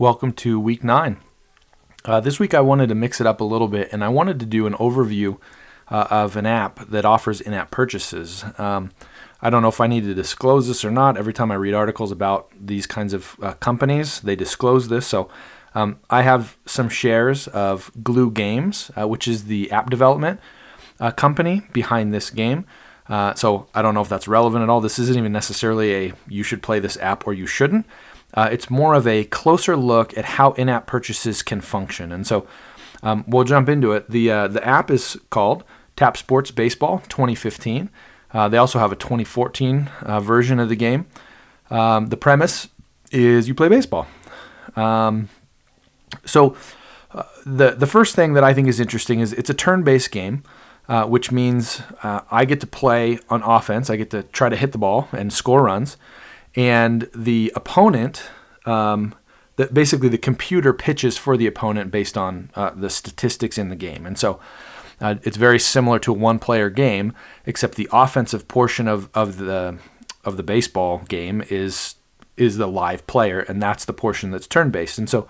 Welcome to week 9. This week I wanted to mix it up a little bit, and I wanted to do an overview of an app that offers in-app purchases. I don't know if I need to disclose this or not. Every time I read articles about these kinds of companies, they disclose this. So I have some shares of Glu Games, which is the app development company behind this game. So I don't know if that's relevant at all. This isn't even necessarily a you should play this app or you shouldn't. It's more of a closer look at how in-app purchases can function. And so we'll jump into it. The app is called Tap Sports Baseball 2015. They also have a 2014 version of the game. The premise is you play baseball. So the first thing that I think is interesting is it's a turn-based game, which means I get to play on offense. I get to try to hit the ball and score runs. And the opponent, basically the computer pitches for the opponent based on the statistics in the game. And so it's very similar to a one-player game, except the offensive portion of the baseball game is the live player, and that's the portion that's turn-based. And so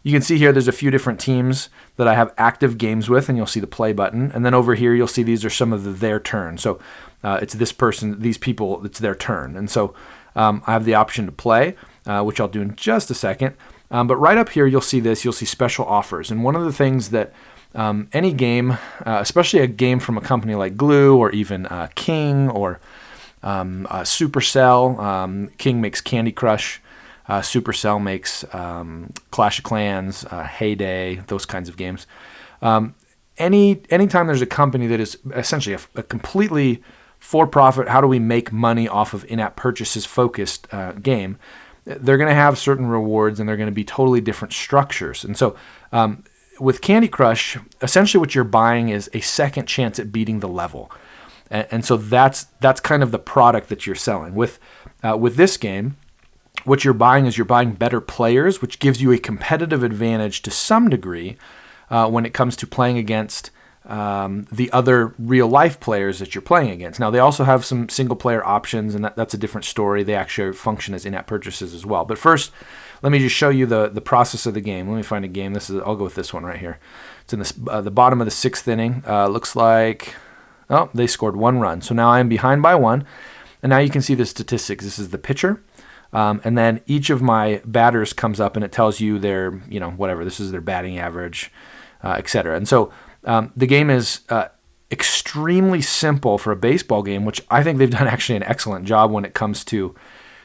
you can see here there's a few different teams that I have active games with, and you'll see the play button. And then over here you'll see these are some of their turn. So it's this person, these people, it's their turn. And so I have the option to play, which I'll do in just a second. But right up here, you'll see this. You'll see special offers. And one of the things that any game, especially a game from a company like Glu or even King or Supercell, King makes Candy Crush, Supercell makes Clash of Clans, Heyday, those kinds of games. Anytime there's a company that is essentially a completely for-profit, how do we make money off of in-app purchases focused game, they're going to have certain rewards and they're going to be totally different structures. And so with Candy Crush, essentially what you're buying is a second chance at beating the level. And so that's kind of the product that you're selling. With this game, what you're buying is you're buying better players, which gives you a competitive advantage to some degree when it comes to playing against the other real-life players that you're playing against. Now, they also have some single-player options, and that's a different story. They actually function as in-app purchases as well. But first, let me just show you the process of the game. Let me find a game. I'll go with this one right here. It's in the bottom of the 6th inning. Looks like, they scored 1 run. So now I'm behind by 1, and now you can see the statistics. This is the pitcher. And then each of my batters comes up, and it tells you their, whatever. This is their batting average, et cetera. And so the game is extremely simple for a baseball game, which I think they've done actually an excellent job when it comes to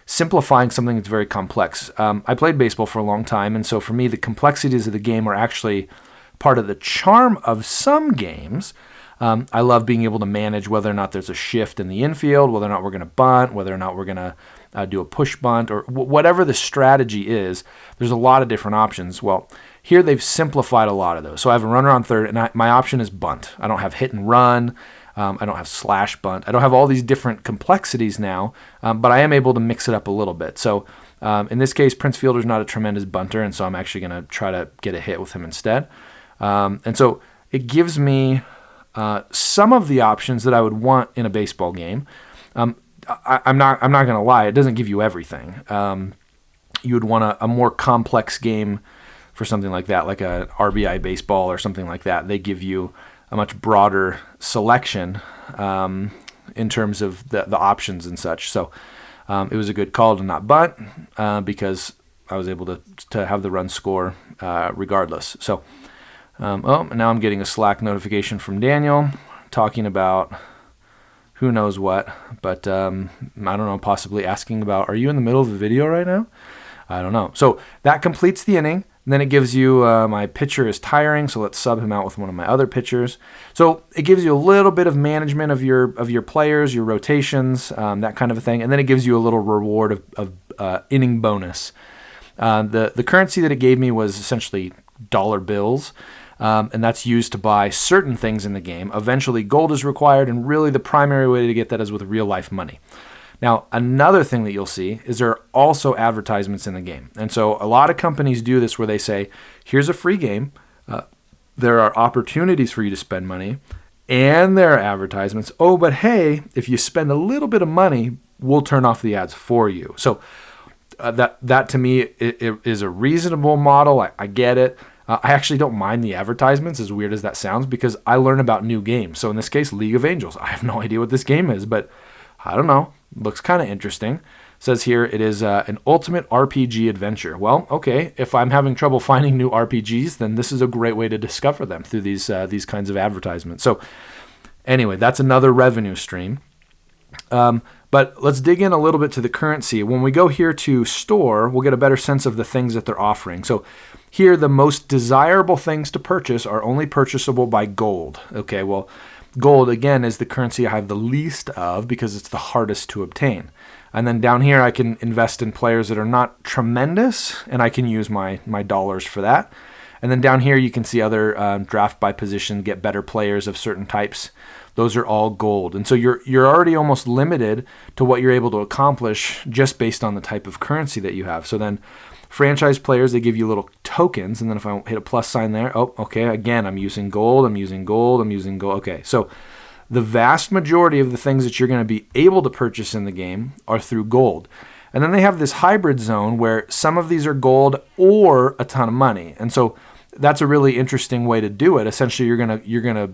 simplifying something that's very complex. I played baseball for a long time, and so for me, the complexities of the game are actually part of the charm of some games. I love being able to manage whether or not there's a shift in the infield, whether or not we're going to bunt, whether or not we're going to do a push bunt, or whatever the strategy is. There's a lot of different options. Well, here they've simplified a lot of those. So I have a runner on third, and my option is bunt. I don't have hit and run. I don't have slash bunt. I don't have all these different complexities now, but I am able to mix it up a little bit. So in this case, Prince Fielder's not a tremendous bunter, and so I'm actually going to try to get a hit with him instead. And so it gives me some of the options that I would want in a baseball game. I'm not going to lie. It doesn't give you everything. You would want a more complex game for something like that, like a RBI baseball or something like that. They give you a much broader selection in terms of the options and such. So it was a good call to not bunt because I was able to have the run score regardless. So now I'm getting a Slack notification from Daniel talking about who knows what, but I don't know, possibly asking about, are you in the middle of a video right now? I don't know. So that completes the inning. And then it gives you, my pitcher is tiring, so let's sub him out with one of my other pitchers. So it gives you a little bit of management of your players, your rotations, that kind of a thing. And then it gives you a little reward of inning bonus. The currency that it gave me was essentially dollar bills. And that's used to buy certain things in the game. Eventually, gold is required, and really the primary way to get that is with real-life money. Now, another thing that you'll see is there are also advertisements in the game. And so a lot of companies do this where they say, here's a free game. There are opportunities for you to spend money, and there are advertisements. Oh, but hey, if you spend a little bit of money, we'll turn off the ads for you. So that to me is a reasonable model. I get it. I actually don't mind the advertisements, as weird as that sounds, because I learn about new games. So in this case, League of Angels. I have no idea what this game is, but I don't know. Looks kind of interesting. It says here it is an ultimate RPG adventure. Well, okay, if I'm having trouble finding new RPGs, then this is a great way to discover them through these kinds of advertisements. So anyway, that's another revenue stream. But let's dig in a little bit to the currency. When we go here to store, we'll get a better sense of the things that they're offering. So here, the most desirable things to purchase are only purchasable by gold. Okay, well, gold, again, is the currency I have the least of because it's the hardest to obtain. And then down here, I can invest in players that are not tremendous, and I can use my dollars for that. And then down here, you can see other draft by position, get better players of certain types. Those are all gold. And so you're already almost limited to what you're able to accomplish just based on the type of currency that you have. So then franchise players, they give you little tokens. And then if I hit a plus sign there, oh, okay, again, I'm using gold, I'm using gold, I'm using gold. Okay, so the vast majority of the things that you're going to be able to purchase in the game are through gold. And then they have this hybrid zone where some of these are gold or a ton of money. And so that's a really interesting way to do it. Essentially, you're gonna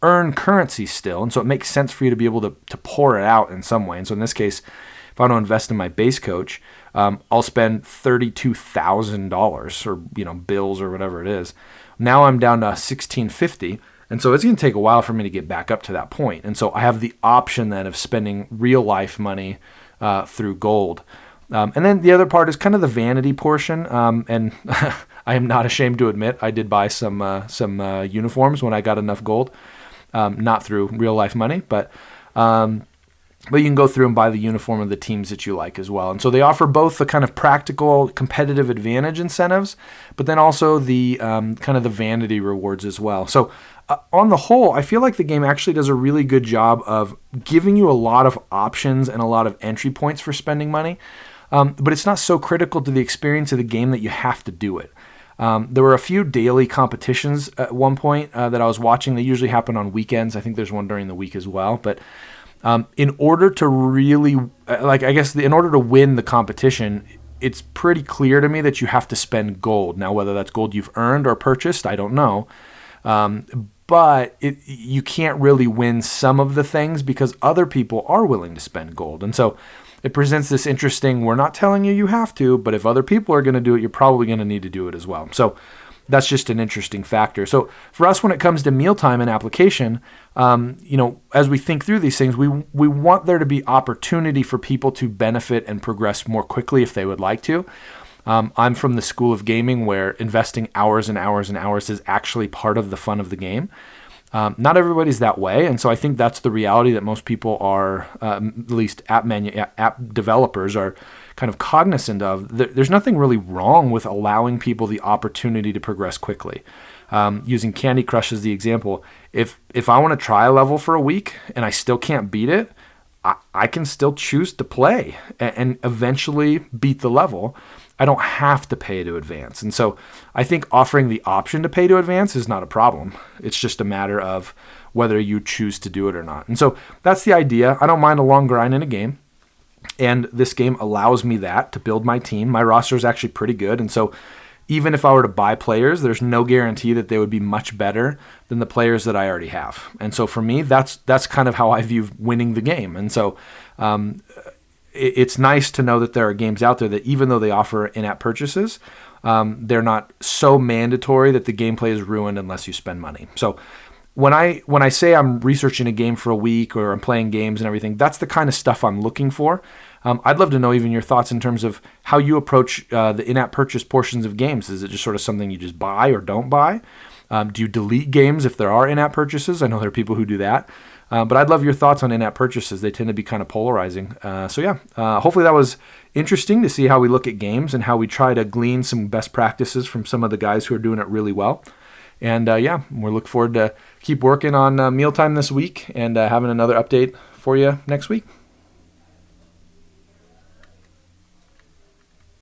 earn currency still, and so it makes sense for you to be able to pour it out in some way. And so in this case, if I want to invest in my base coach, I'll spend $32,000 or bills or whatever it is. Now I'm down to $1,650, and so it's going to take a while for me to get back up to that point. And so I have the option then of spending real life money through gold. And then the other part is kind of the vanity portion. And I am not ashamed to admit I did buy some uniforms when I got enough gold, not through real life money, but you can go through and buy the uniform of the teams that you like as well. And so they offer both the kind of practical competitive advantage incentives, but then also the kind of the vanity rewards as well. So on the whole, I feel like the game actually does a really good job of giving you a lot of options and a lot of entry points for spending money. But it's not so critical to the experience of the game that you have to do it. There were a few daily competitions at one point that I was watching. They usually happen on weekends. I think there's one during the week as well. But in order to really, in order to win the competition, it's pretty clear to me that you have to spend gold. Now, whether that's gold you've earned or purchased, I don't know. But you can't really win some of the things because other people are willing to spend gold. And so it presents this interesting, we're not telling you have to, but if other people are going to do it, you're probably going to need to do it as well. So that's just an interesting factor. So for us, when it comes to mealtime and application, as we think through these things, we want there to be opportunity for people to benefit and progress more quickly if they would like to. I'm from the school of gaming where investing hours and hours and hours is actually part of the fun of the game. Not everybody's that way, and so I think that's the reality that most people are, at least app developers are kind of cognizant of. There's nothing really wrong with allowing people the opportunity to progress quickly. Using Candy Crush as the example, if I want to try a level for a week and I still can't beat it, I can still choose to play and eventually beat the level. I don't have to pay to advance. And so I think offering the option to pay to advance is not a problem. It's just a matter of whether you choose to do it or not. And so that's the idea. I don't mind a long grind in a game. And this game allows me that to build my team. My roster is actually pretty good. And so even if I were to buy players, there's no guarantee that they would be much better than the players that I already have. And so for me, that's kind of how I view winning the game. And so it's nice to know that there are games out there that even though they offer in-app purchases, they're not so mandatory that the gameplay is ruined unless you spend money. So when I say I'm researching a game for a week or I'm playing games and everything, that's the kind of stuff I'm looking for. I'd love to know even your thoughts in terms of how you approach the in-app purchase portions of games. Is it just sort of something you just buy or don't buy? Do you delete games if there are in-app purchases? I know there are people who do that. But I'd love your thoughts on in-app purchases. They tend to be kind of polarizing. Hopefully that was interesting to see how we look at games and how we try to glean some best practices from some of the guys who are doing it really well. And we're looking forward to keep working on Mealtime this week and having another update for you next week.